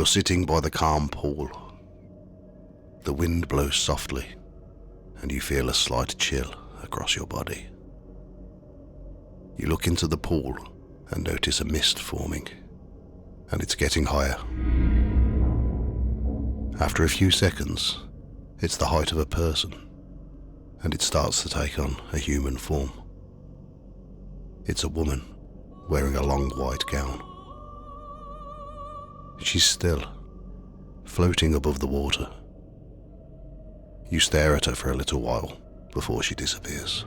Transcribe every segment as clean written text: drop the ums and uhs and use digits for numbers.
You're sitting by the calm pool. The wind blows softly, and you feel a slight chill across your body. You look into the pool and notice a mist forming, and it's getting higher. After a few seconds, it's the height of a person, and it starts to take on a human form. It's a woman wearing a long white gown. She's still, floating above the water. You stare at her for a little while before she disappears.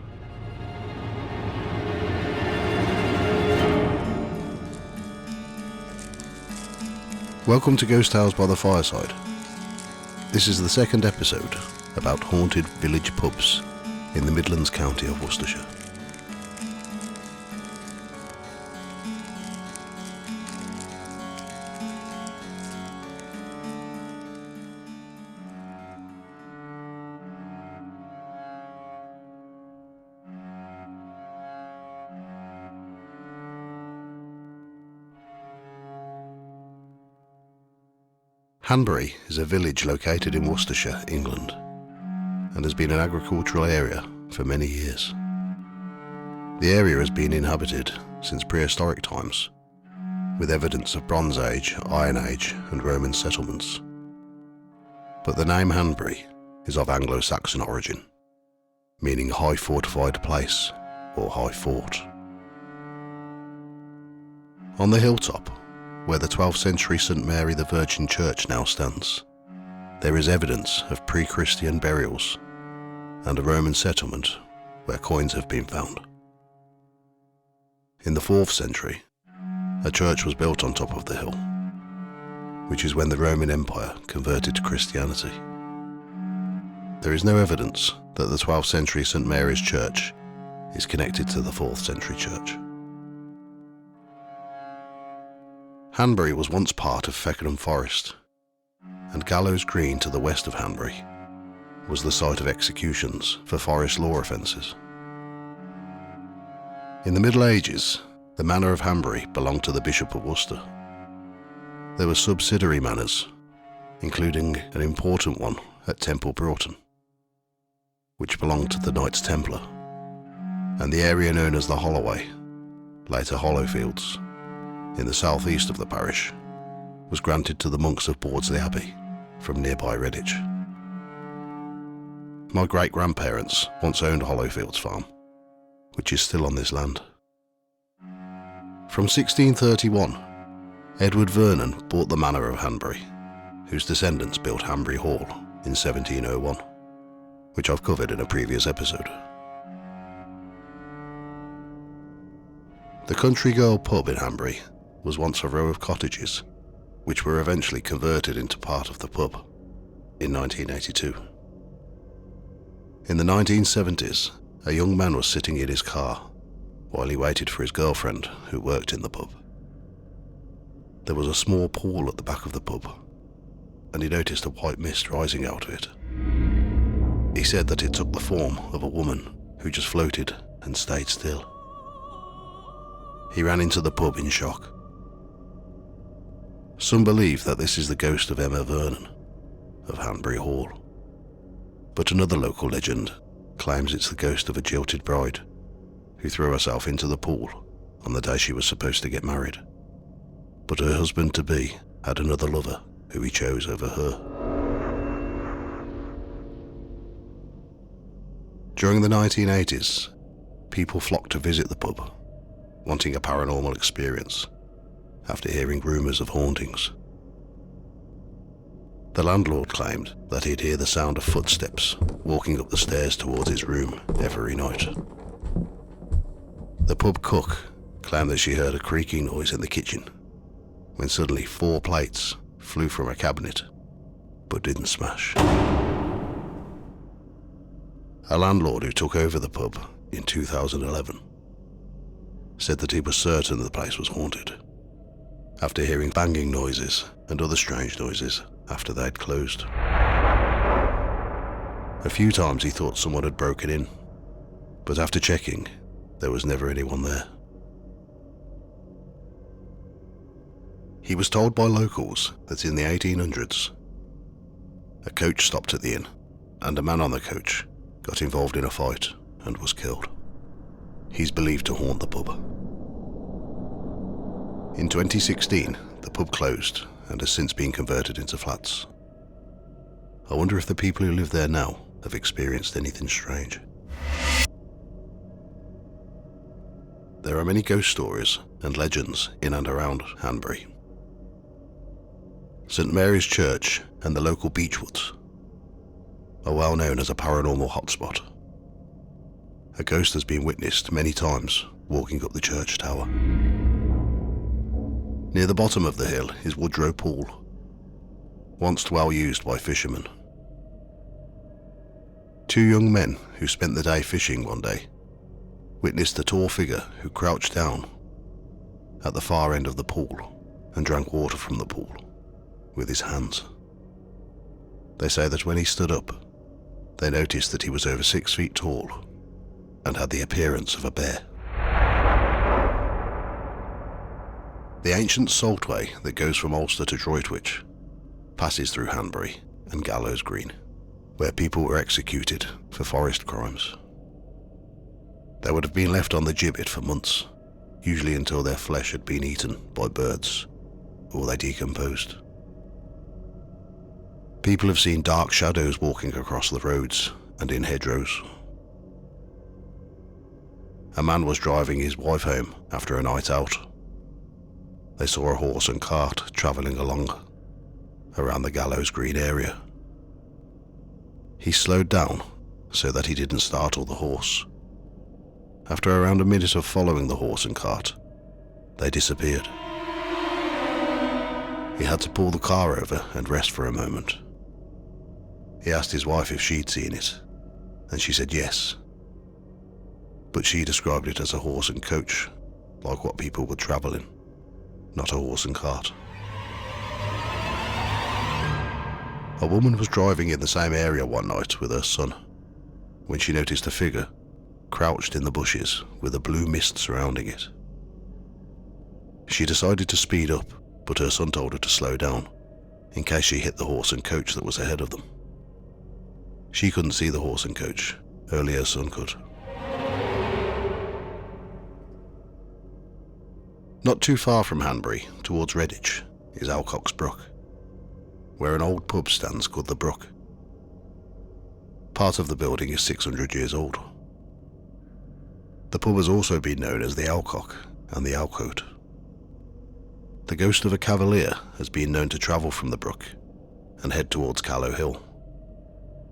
Welcome to Ghost Tales by the Fireside. This is the second episode about haunted village pubs in the Midlands county of Worcestershire. Hanbury is a village located in Worcestershire, England, and has been an agricultural area for many years. The area has been inhabited since prehistoric times, with evidence of Bronze Age, Iron Age and Roman settlements. But the name Hanbury is of Anglo-Saxon origin, meaning high fortified place or high fort. On the hilltop, where the 12th century St Mary the Virgin Church now stands, there is evidence of pre-Christian burials and a Roman settlement where coins have been found. In the 4th century, a church was built on top of the hill, which is when the Roman Empire converted to Christianity. There is no evidence that the 12th century St Mary's Church is connected to the 4th century church. Hanbury was once part of Feckenham Forest, and Gallows Green to the west of Hanbury was the site of executions for forest law offences. In the Middle Ages, the manor of Hanbury belonged to the Bishop of Worcester. There were subsidiary manors, including an important one at Temple Broughton, which belonged to the Knights Templar, and the area known as the Holloway, later Hollowfields, in the southeast of the parish, was granted to the monks of Bawdsley Abbey from nearby Redditch. My great-grandparents once owned Hollowfields Farm, which is still on this land. From 1631, Edward Vernon bought the manor of Hanbury, whose descendants built Hanbury Hall in 1701, which I've covered in a previous episode. The Country Girl pub in Hanbury was once a row of cottages, which were eventually converted into part of the pub in 1982. In the 1970s, a young man was sitting in his car while he waited for his girlfriend who worked in the pub. There was a small pool at the back of the pub, and he noticed a white mist rising out of it. He said that it took the form of a woman who just floated and stayed still. He ran into the pub in shock. Some believe that this is the ghost of Emma Vernon of Hanbury Hall, but another local legend claims it's the ghost of a jilted bride who threw herself into the pool on the day she was supposed to get married, but her husband-to-be had another lover who he chose over her. During the 1980s, people flocked to visit the pub, wanting a paranormal experience after hearing rumours of hauntings. The landlord claimed that he'd hear the sound of footsteps walking up the stairs towards his room every night. The pub cook claimed that she heard a creaking noise in the kitchen when suddenly 4 plates flew from a cabinet but didn't smash. A landlord who took over the pub in 2011 said that he was certain the place was haunted after hearing banging noises and other strange noises after they'd closed. A few times he thought someone had broken in, but after checking, there was never anyone there. He was told by locals that in the 1800s, a coach stopped at the inn and a man on the coach got involved in a fight and was killed. He's believed to haunt the pub. In 2016, the pub closed and has since been converted into flats. I wonder if the people who live there now have experienced anything strange. There are many ghost stories and legends in and around Hanbury. St Mary's Church and the local Beechwoods are well known as a paranormal hotspot. A ghost has been witnessed many times walking up the church tower. Near the bottom of the hill is Woodrow Pool, once well used by fishermen. Two young men who spent the day fishing one day witnessed a tall figure who crouched down at the far end of the pool and drank water from the pool with his hands. They say that when he stood up, they noticed that he was over 6 feet tall and had the appearance of a bear. The ancient saltway that goes from Ulster to Droitwich passes through Hanbury and Gallows Green, where people were executed for forest crimes. They would have been left on the gibbet for months, usually until their flesh had been eaten by birds or they decomposed. People have seen dark shadows walking across the roads and in hedgerows. A man was driving his wife home after a night out. They saw a horse and cart travelling along around the Gallows Green area. He slowed down so that he didn't startle the horse. After around a minute of following the horse and cart, they disappeared. He had to pull the car over and rest for a moment. He asked his wife if she'd seen it, and she said yes. But she described it as a horse and coach, like what people would travel in, not a horse and cart. A woman was driving in the same area one night with her son when she noticed a figure crouched in the bushes with a blue mist surrounding it. She decided to speed up, but her son told her to slow down in case she hit the horse and coach that was ahead of them. She couldn't see the horse and coach, only her son could. Not too far from Hanbury, towards Redditch, is Elcocks Brook, where an old pub stands called the Brook. Part of the building is 600 years old. The pub has also been known as the Elcock and the Elcoat. The ghost of a cavalier has been known to travel from the brook and head towards Callow Hill.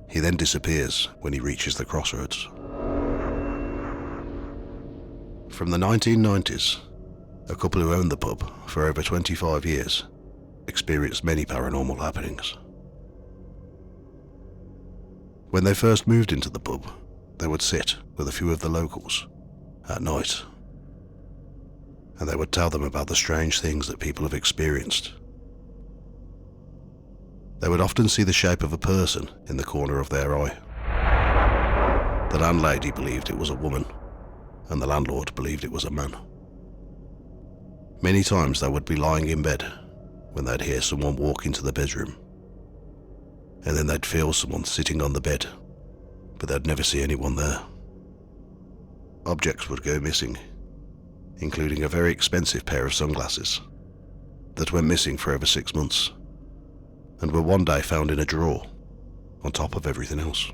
He then disappears when he reaches the crossroads. From the 1990s, a couple who owned the pub for over 25 years experienced many paranormal happenings. When they first moved into the pub, they would sit with a few of the locals at night, and they would tell them about the strange things that people have experienced. They would often see the shape of a person in the corner of their eye. The landlady believed it was a woman, and the landlord believed it was a man. Many times they would be lying in bed when they'd hear someone walk into the bedroom, and then they'd feel someone sitting on the bed, but they'd never see anyone there. Objects would go missing, including a very expensive pair of sunglasses that went missing for over 6 months and were one day found in a drawer on top of everything else.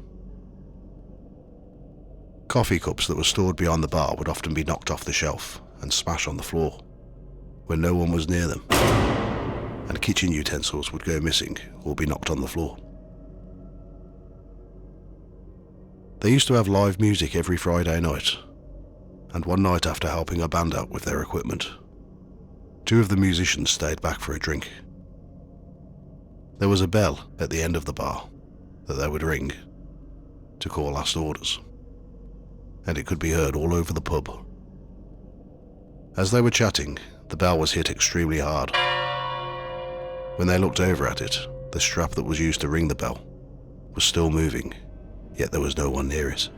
Coffee cups that were stored behind the bar would often be knocked off the shelf and smash on the floor when no one was near them, and kitchen utensils would go missing or be knocked on the floor. They used to have live music every Friday night, and one night after helping a band out with their equipment, 2 of the musicians stayed back for a drink. There was a bell at the end of the bar that they would ring to call last orders, and it could be heard all over the pub. As they were chatting, the bell was hit extremely hard. When they looked over at it, the strap that was used to ring the bell was still moving, yet there was no one near it.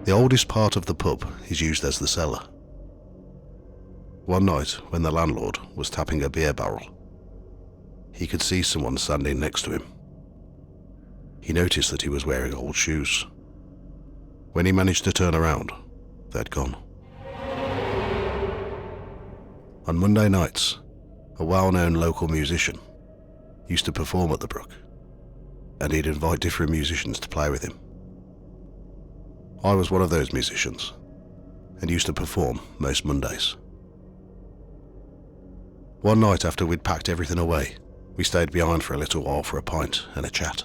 The oldest part of the pub is used as the cellar. One night, when the landlord was tapping a beer barrel, he could see someone standing next to him. He noticed that he was wearing old shoes. When he managed to turn around, they'd gone. On Monday nights, a well-known local musician used to perform at the brook, and he'd invite different musicians to play with him. I was one of those musicians, and used to perform most Mondays. One night after we'd packed everything away, we stayed behind for a little while for a pint and a chat.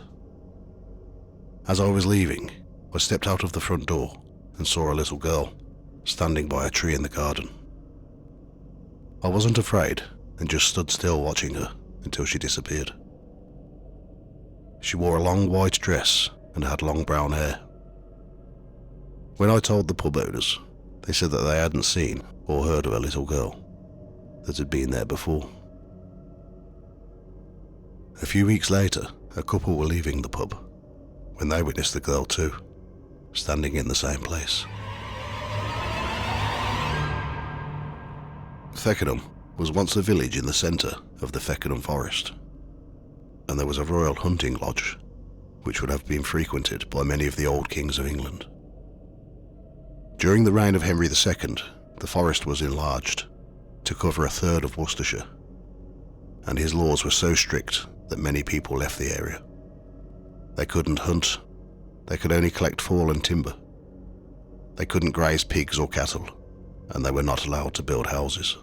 As I was leaving, I stepped out of the front door and saw a little girl standing by a tree in the garden. I wasn't afraid and just stood still watching her until she disappeared. She wore a long white dress and had long brown hair. When I told the pub owners, they said that they hadn't seen or heard of a little girl that had been there before. A few weeks later, a couple were leaving the pub when they witnessed the girl too, standing in the same place. Feckenham was once a village in the centre of the Feckenham forest, and there was a royal hunting lodge which would have been frequented by many of the old kings of England. During the reign of Henry II, the forest was enlarged to cover a third of Worcestershire, and his laws were so strict that many people left the area. They couldn't hunt, they could only collect fallen timber. They couldn't graze pigs or cattle, and they were not allowed to build houses.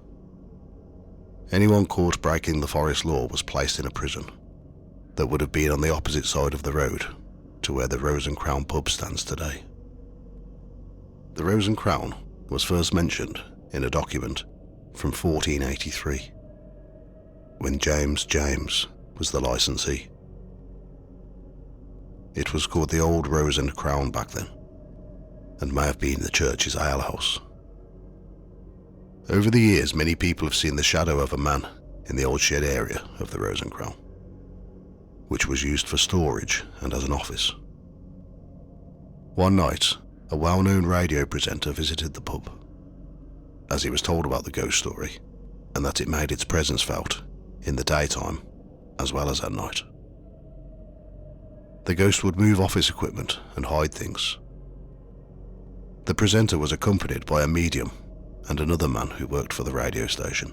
Anyone caught breaking the forest law was placed in a prison that would have been on the opposite side of the road to where the Rose and Crown pub stands today. The Rose and Crown was first mentioned in a document from 1483, when James was the licensee. It was called the Old Rose and Crown back then, and may have been the church's alehouse. Over the years, many people have seen the shadow of a man in the old shed area of the Rose and Crown, which was used for storage and as an office. One night, a well-known radio presenter visited the pub, as he was told about the ghost story, and that it made its presence felt in the daytime as well as at night. The ghost would move office equipment and hide things. The presenter was accompanied by a medium and another man who worked for the radio station,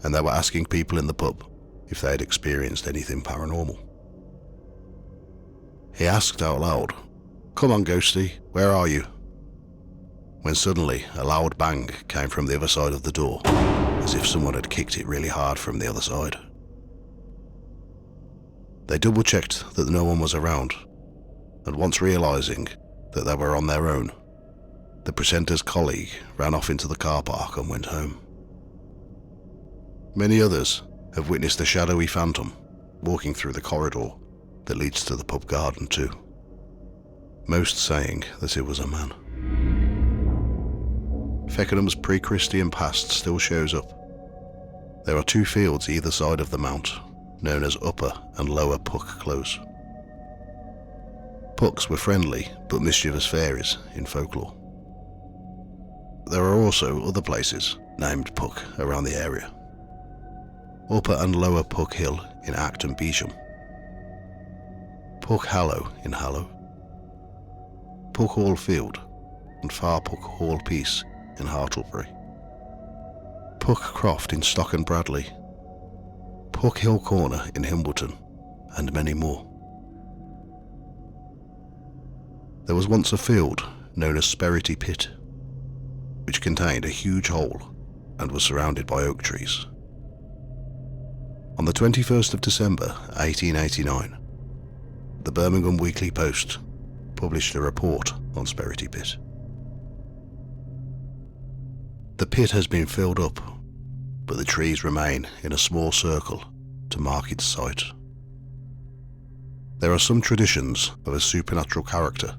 and they were asking people in the pub if they had experienced anything paranormal. He asked out loud, "Come on, ghosty, where are you?" When suddenly a loud bang came from the other side of the door, as if someone had kicked it really hard from the other side. They double-checked that no one was around, and once realising that they were on their own, the presenter's colleague ran off into the car park and went home. Many others have witnessed a shadowy phantom walking through the corridor that leads to the pub garden too, most saying that it was a man. Feckenham's pre-Christian past still shows up. There are two fields either side of the mount, known as Upper and Lower Puck Close. Pucks were friendly but mischievous fairies in folklore. There are also other places named Puck around the area. Upper and Lower Puck Hill in Acton Beesham, Puck Hallow in Hallow, Puck Hall Field and Far Puck Hall Peace in Hartlebury, Puck Croft in Stock and Bradley, Puck Hill Corner in Himbleton, and many more. There was once a field known as Sperity Pit, which contained a huge hole and was surrounded by oak trees. On the 21st of December 1889, the Birmingham Weekly Post published a report on Sperity Pit. The pit has been filled up, but the trees remain in a small circle to mark its site. There are some traditions of a supernatural character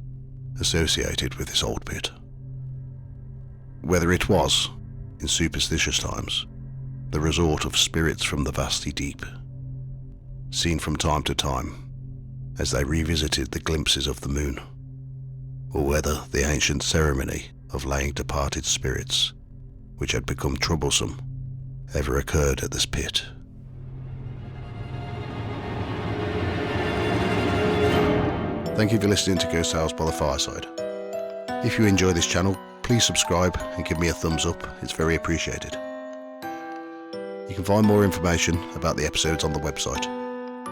associated with this old pit. Whether it was, in superstitious times, the resort of spirits from the vasty deep, seen from time to time as they revisited the glimpses of the moon, or whether the ancient ceremony of laying departed spirits which had become troublesome, ever occurred at this pit. Thank you for listening to Ghost Tales by the Fireside. If you enjoy this channel, please subscribe and give me a thumbs up, it's very appreciated. You can find more information about the episodes on the website,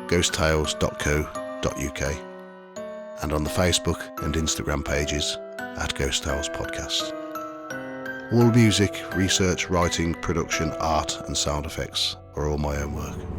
ghosttales.co.uk, and on the Facebook and Instagram pages at Ghost Tales Podcast. All music, research, writing, production, art and sound effects are all my own work.